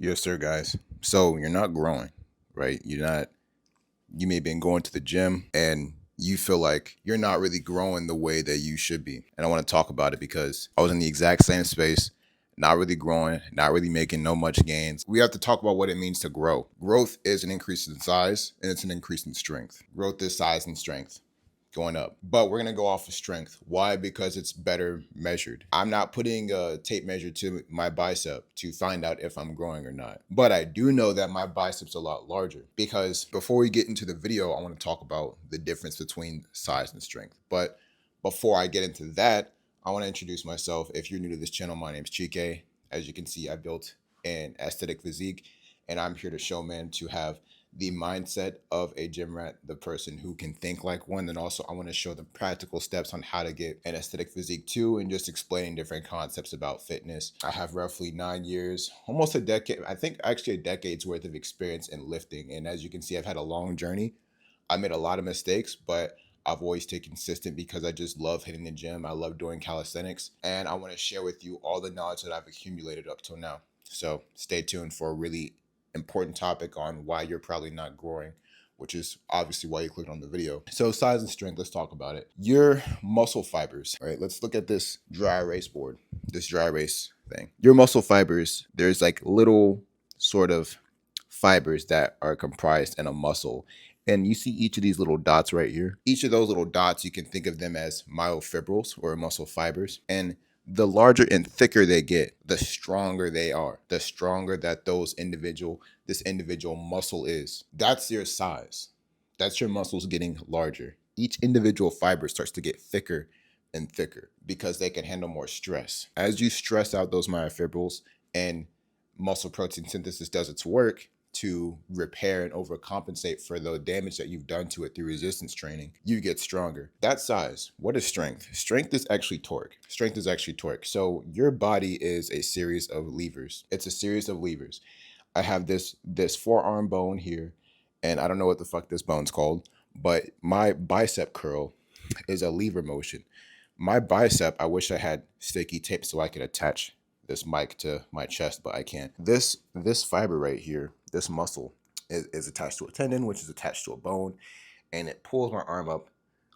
Yes, sir, guys. So you're not growing, right? You may have been going to the gym and you feel like you're not really growing the way that you should be. And I want to talk about it because I was in the exact same space, not really growing, not really making no much gains. We have to talk about what it means to grow. Growth is an increase in size and it's an increase in strength. Growth is size and strength going up. But we're gonna go off of strength. Why? Because it's better measured. I'm not putting a tape measure to my bicep to find out if I'm growing or not. But I do know that my bicep's a lot larger. Because before we get into the video, I want to talk about the difference between size and strength. But before I get into that, I want to introduce myself. If you're new to this channel, my name's Chike. As you can see, I built an aesthetic physique, and I'm here to show men to have the mindset of a gym rat, the person who can think like one. And also, I want to show the practical steps on how to get an aesthetic physique too, and just explaining different concepts about fitness. I have roughly 9 years, almost a decade, I think actually a decade's worth of experience in lifting. And as you can see, I've had a long journey. I made a lot of mistakes, but I've always stayed consistent because I just love hitting the gym. I love doing calisthenics, and I want to share with you all the knowledge that I've accumulated up till now. So stay tuned for a really important topic on why you're probably not growing, which is obviously why you clicked on the video. So size and strength, let's talk about it. Your muscle fibers, all right? Let's look at this dry erase board, this dry erase thing. Your muscle fibers, there's like little sort of fibers that are comprised in a muscle. And you see each of these little dots right here. Each of those little dots, you can think of them as myofibrils or muscle fibers. And the larger and thicker they get, the stronger they are, the stronger that this individual muscle is. That's your size. That's your muscles getting larger. Each individual fiber starts to get thicker and thicker because they can handle more stress. As you stress out those myofibrils and muscle protein synthesis does its work to repair and overcompensate for the damage that you've done to it through resistance training, you get stronger. That size, what is strength? Strength is actually torque. Strength is actually torque. So your body is a series of levers. It's a series of levers. I have this forearm bone here, and I don't know what the fuck this bone's called, but my bicep curl is a lever motion. My bicep, I wish I had sticky tape so I could attach this mic to my chest, but I can't. This fiber right here, this muscle is attached to a tendon, which is attached to a bone, and it pulls my arm up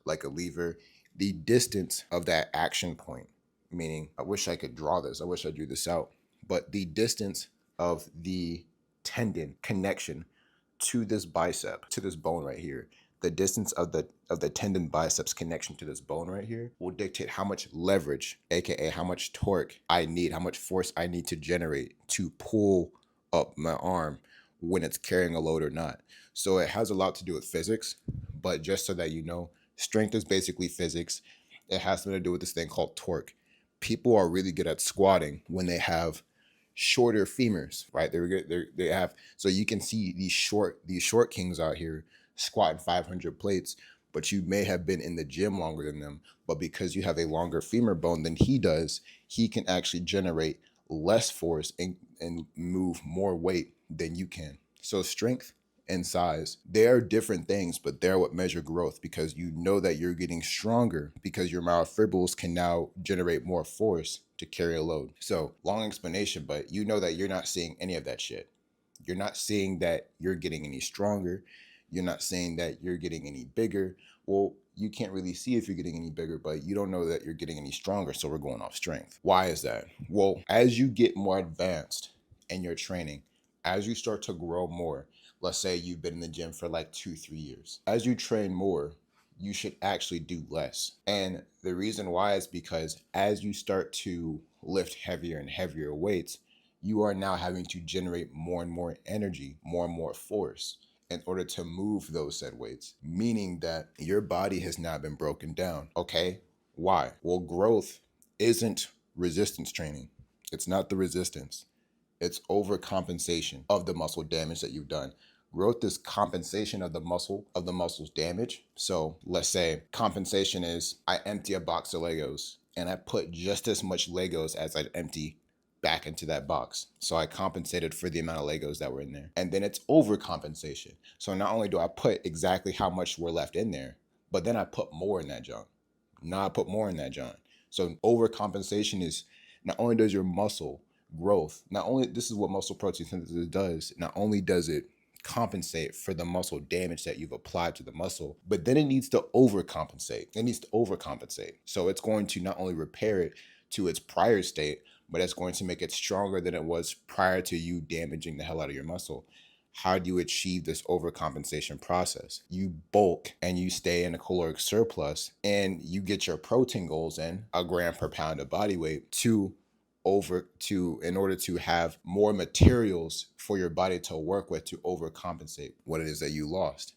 like a lever. The distance of that action point, meaning I wish I could draw this, I wish I drew this out, but the distance of the tendon connection to this bicep, to this bone right here, the distance of the tendon biceps connection to this bone right here will dictate how much leverage, aka how much torque I need, how much force I need to generate to pull up my arm when it's carrying a load or not. So it has a lot to do with physics, but just so that you know, strength is basically physics. It has something to do with this thing called torque. People are really good at squatting when they have shorter femurs, right? They have, so you can see these short kings out here squatting 500 plates, but you may have been in the gym longer than them, but because you have a longer femur bone than he does, he can actually generate less force and move more weight than you can. So strength and size, they are different things, but they're what measure growth, because you know that you're getting stronger because your myofibrils can now generate more force to carry a load. So long explanation, but you know that you're not seeing any of that shit. You're not seeing that you're getting any stronger. You're not saying that you're getting any bigger. Well, you can't really see if you're getting any bigger, but you don't know that you're getting any stronger. So we're going off strength. Why is that? Well, as you get more advanced in your training, as you start to grow more, let's say you've been in the gym for like 2-3 years. As you train more, you should actually do less. And the reason why is because as you start to lift heavier and heavier weights, you are now having to generate more and more energy, more and more force in order to move those said weights, meaning that your body has now been broken down. Okay, why? Well, growth isn't resistance training. It's not the resistance. It's overcompensation of the muscle damage that you've done. Growth is compensation of the muscle's damage. So let's say compensation is I empty a box of Legos and I put just as much Legos as I'd empty back into that box. So I compensated for the amount of Legos that were in there. And then it's overcompensation. So not only do I put exactly how much were left in there, but then I put more in that junk. Now I put more in that junk. So overcompensation is not only does your muscle growth, not only this is what muscle protein synthesis does, not only does it compensate for the muscle damage that you've applied to the muscle, but then it needs to overcompensate. It needs to overcompensate. So it's going to not only repair it to its prior state, but it's going to make it stronger than it was prior to you damaging the hell out of your muscle. How do you achieve this overcompensation process? You bulk and you stay in a caloric surplus and you get your protein goals in, a gram per pound of body weight, in order to have more materials for your body to work with to overcompensate what it is that you lost.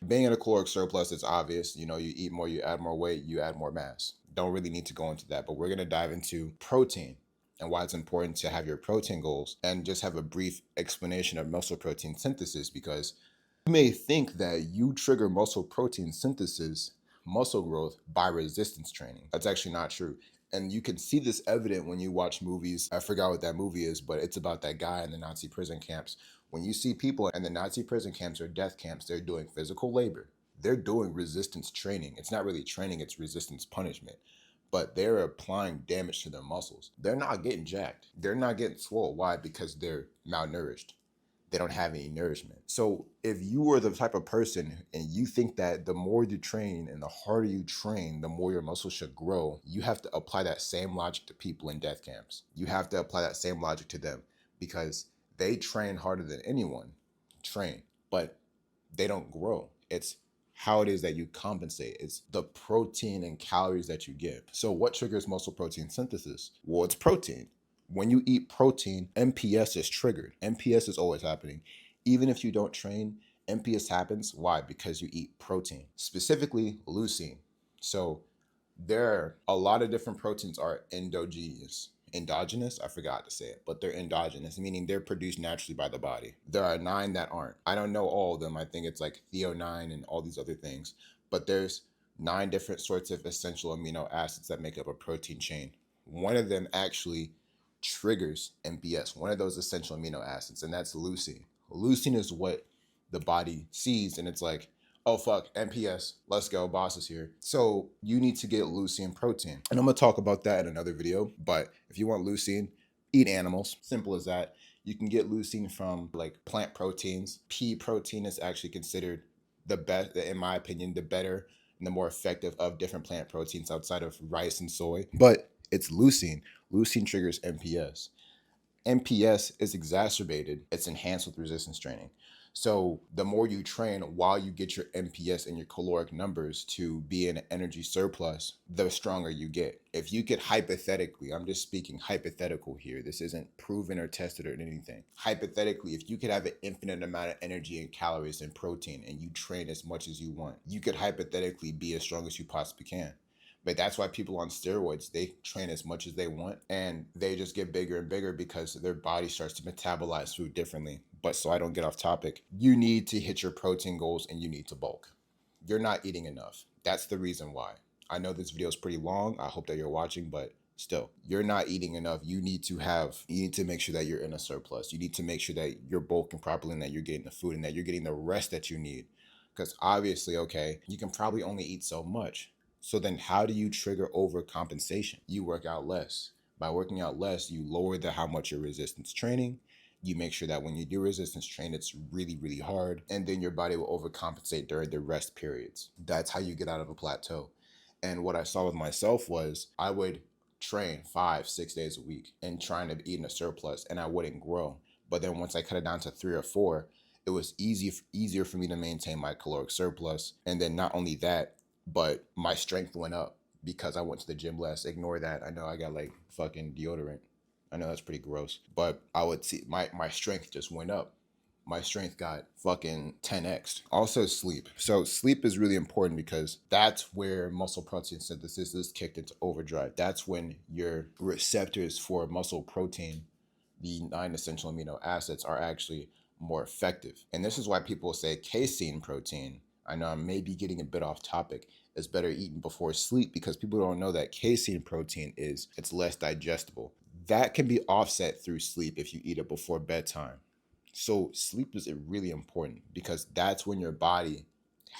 Being in a caloric surplus, it's obvious. You eat more, you add more weight, you add more mass. Don't really need to go into that, but we're going to dive into protein and why it's important to have your protein goals and just have a brief explanation of muscle protein synthesis, because you may think that you trigger muscle protein synthesis, muscle growth, by resistance training. That's actually not true. And you can see this evident when you watch movies. I forgot what that movie is, but it's about that guy in the Nazi prison camps. When you see people in the Nazi prison camps or death camps, they're doing physical labor. They're doing resistance training. It's not really training, it's resistance punishment. But they're applying damage to their muscles. They're not getting jacked. They're not getting swole. Why? Because they're malnourished. They don't have any nourishment. So if you are the type of person and you think that the more you train and the harder you train, the more your muscles should grow, you have to apply that same logic to people in death camps. You have to apply that same logic to them, because they train harder than anyone but they don't grow. It's how it is that you compensate. It's the protein and calories that you give. So what triggers muscle protein synthesis? Well, it's protein. When you eat protein, MPS is triggered. MPS is always happening. Even if you don't train, MPS happens. Why? Because you eat protein, specifically leucine. So there are a lot of different proteins are endogenous, I forgot to say it, but they're endogenous, meaning they're produced naturally by the body. There are 9 that aren't. I don't know all of them. I think it's like Theo9 and all these other things, but there's 9 different sorts of essential amino acids that make up a protein chain. One of them actually triggers MPS, one of those essential amino acids, and that's leucine. Leucine is what the body sees, and it's like, oh fuck, MPS, let's go, boss is here. So you need to get leucine protein. And I'm gonna talk about that in another video, but if you want leucine, eat animals, simple as that. You can get leucine from like plant proteins. Pea protein is actually considered the best, in my opinion, the better and the more effective of different plant proteins outside of rice and soy. But it's leucine. Leucine triggers MPS. MPS is exacerbated, it's enhanced with resistance training. So the more you train while you get your MPS and your caloric numbers to be in an energy surplus, the stronger you get. If you could hypothetically, I'm just speaking hypothetical here, this isn't proven or tested or anything. Hypothetically, if you could have an infinite amount of energy and calories and protein and you train as much as you want, you could hypothetically be as strong as you possibly can. But that's why people on steroids, they train as much as they want and they just get bigger and bigger because their body starts to metabolize food differently. But so I don't get off topic, you need to hit your protein goals and you need to bulk. You're not eating enough. That's the reason why. I know this video is pretty long. I hope that you're watching, but still, you're not eating enough. You need to make sure that you're in a surplus. You need to make sure that you're bulking properly and that you're getting the food and that you're getting the rest that you need. Because obviously, okay, you can probably only eat so much. So then how do you trigger overcompensation? You work out less. By working out less, you lower how much you're resistance training. You make sure that when you do resistance train, it's really, really hard. And then your body will overcompensate during the rest periods. That's how you get out of a plateau. And what I saw with myself was I would train 5-6 days a week and trying to eat in a surplus and I wouldn't grow. But then once I cut it down to 3 or 4, it was easier for me to maintain my caloric surplus. And then not only that, but my strength went up because I went to the gym less. Ignore that. I know I got like fucking deodorant. I know that's pretty gross, but I would see my strength just went up. My strength got fucking 10x. Also sleep. So sleep is really important because that's where muscle protein synthesis is kicked into overdrive. That's when your receptors for muscle protein, the 9 essential amino acids, are actually more effective. And this is why people say casein protein, I know I may be getting a bit off topic, is better eaten before sleep because people don't know that casein protein it's less digestible. That can be offset through sleep if you eat it before bedtime. So sleep is really important because that's when your body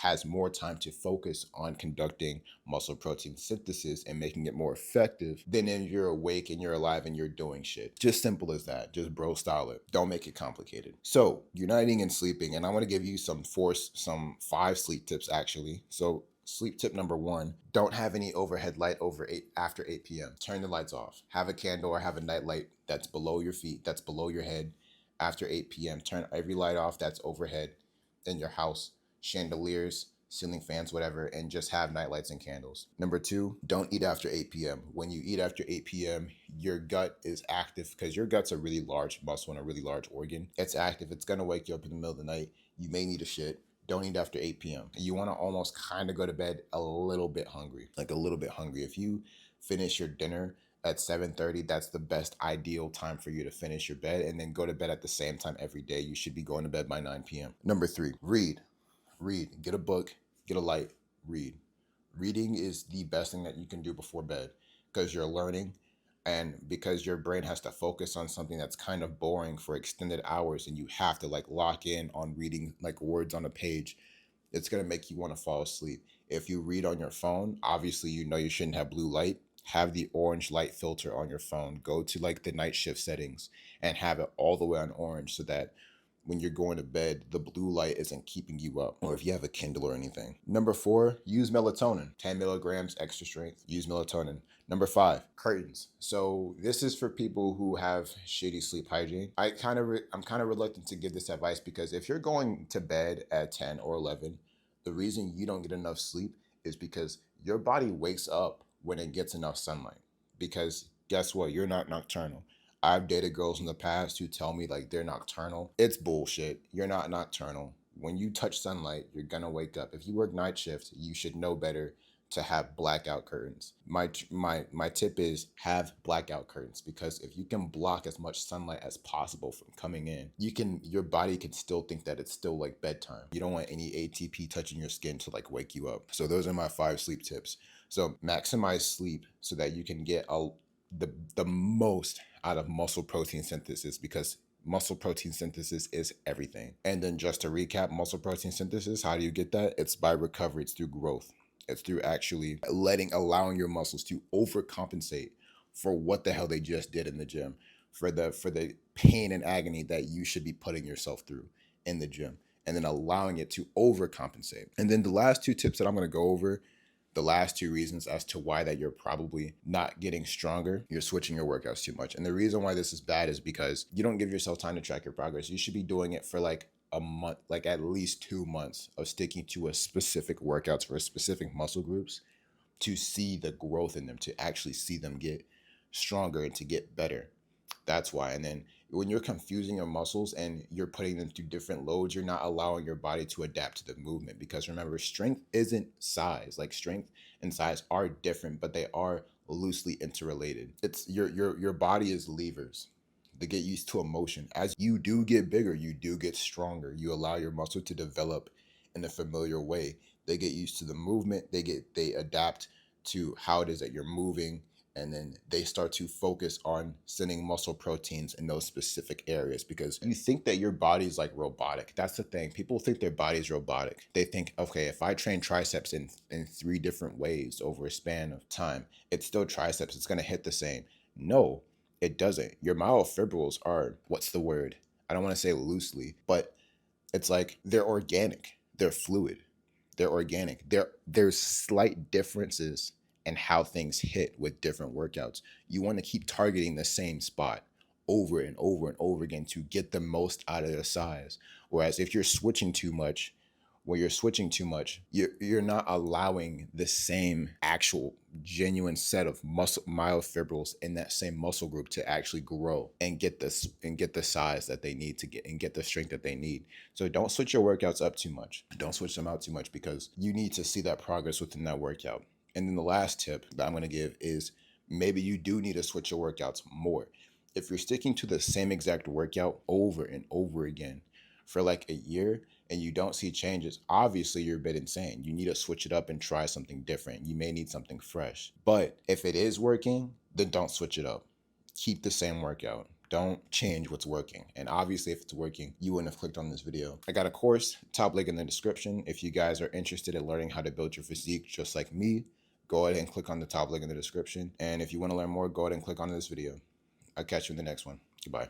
has more time to focus on conducting muscle protein synthesis and making it more effective than if you're awake and you're alive and you're doing shit. Just simple as that. Just bro style it. Don't make it complicated. So you're not eating and sleeping, and I want to give you some 5 sleep tips actually. So sleep tip number 1, don't have any overhead light after 8 p.m. Turn the lights off. Have a candle or have a night light that's below your feet, that's below your head after 8 p.m. Turn every light off that's overhead in your house, chandeliers, ceiling fans, whatever, and just have night lights and candles. Number 2, don't eat after 8 p.m. When you eat after 8 p.m., your gut is active because your gut's a really large muscle and a really large organ. It's active. It's going to wake you up in the middle of the night. You may need a shit. Don't eat after 8 p.m. You want to almost kind of go to bed a little bit hungry, like a little bit hungry. If you finish your dinner at 7:30, that's the best ideal time for you to finish your bed and then go to bed at the same time every day. You should be going to bed by 9 p.m. Number 3, read. Get a book, get a light, read. Reading is the best thing that you can do before bed because you're learning and because your brain has to focus on something that's kind of boring for extended hours and you have to like lock in on reading like words on a page. It's going to make you want to fall asleep. If you read on your phone, obviously you know you shouldn't have blue light. Have the orange light filter on your phone. Go to like the night shift settings and have it all the way on orange so that when you're going to bed, the blue light isn't keeping you up, or if you have a Kindle or anything. Number 4, use melatonin. 10 milligrams extra strength, use melatonin. Number 5, curtains. So this is for people who have shitty sleep hygiene. I'm kind of reluctant to give this advice because if you're going to bed at 10 or 11, the reason you don't get enough sleep is because your body wakes up when it gets enough sunlight. Because guess what? You're not nocturnal. I've dated girls in the past who tell me like they're nocturnal. It's bullshit. You're not nocturnal. When you touch sunlight, you're gonna wake up. If you work night shift, you should know better to have blackout curtains. My tip is have blackout curtains because if you can block as much sunlight as possible from coming in, your body can still think that it's still like bedtime. You don't want any ATP touching your skin to like wake you up. So those are my 5 sleep tips. So maximize sleep so that you can get the most out of muscle protein synthesis because muscle protein synthesis is everything. And then just to recap, muscle protein synthesis, how do you get that? It's by recovery, it's through growth. It's through actually allowing your muscles to overcompensate for what the hell they just did in the gym, for the pain and agony that you should be putting yourself through in the gym, and then allowing it to overcompensate. And then the last 2 tips that I'm going to go over, the last 2 reasons as to why that you're probably not getting stronger, you're switching your workouts too much. And the reason why this is bad is because you don't give yourself time to track your progress. You should be doing it for like a month, like at least 2 months of sticking to a specific workouts for specific muscle groups to see the growth in them, to actually see them get stronger and to get better. That's why. And then when you're confusing your muscles and you're putting them through different loads, you're not allowing your body to adapt to the movement. Because remember, strength isn't size. Like strength and size are different, but they are loosely interrelated. It's your body is levers. They get used to emotion. As you do get bigger, you do get stronger. You allow your muscle to develop in a familiar way. They get used to the movement. They adapt to how it is that you're moving, and then they start to focus on sending muscle proteins in those specific areas because you think that your body's like robotic. That's the thing. People think their body's robotic. They think, okay, if I train triceps in 3 different ways over a span of time, it's still triceps. It's going to hit the same. No, it doesn't. Your myofibrils are, what's the word? I don't want to say loosely, but it's like they're organic. They're fluid. They're organic. There's slight differences in how things hit with different workouts. You want to keep targeting the same spot over and over and over again to get the most out of the size. Whereas if you're switching too much, you're not allowing the same actual genuine set of muscle myofibrils in that same muscle group to actually grow and get the size that they need to get and get the strength that they need. So don't switch your workouts up too much. Don't switch them out too much because you need to see that progress within that workout. And then the last tip that I'm going to give is maybe you do need to switch your workouts more. If you're sticking to the same exact workout over and over again for like a year and you don't see changes, obviously you're a bit insane. You need to switch it up and try something different. You may need something fresh. But if it is working, then don't switch it up. Keep the same workout. Don't change what's working. And obviously, if it's working, you wouldn't have clicked on this video. I got a course, top link in the description. If you guys are interested in learning how to build your physique just like me, go ahead and click on the top link in the description. And if you want to learn more, go ahead and click on this video. I'll catch you in the next one. Goodbye.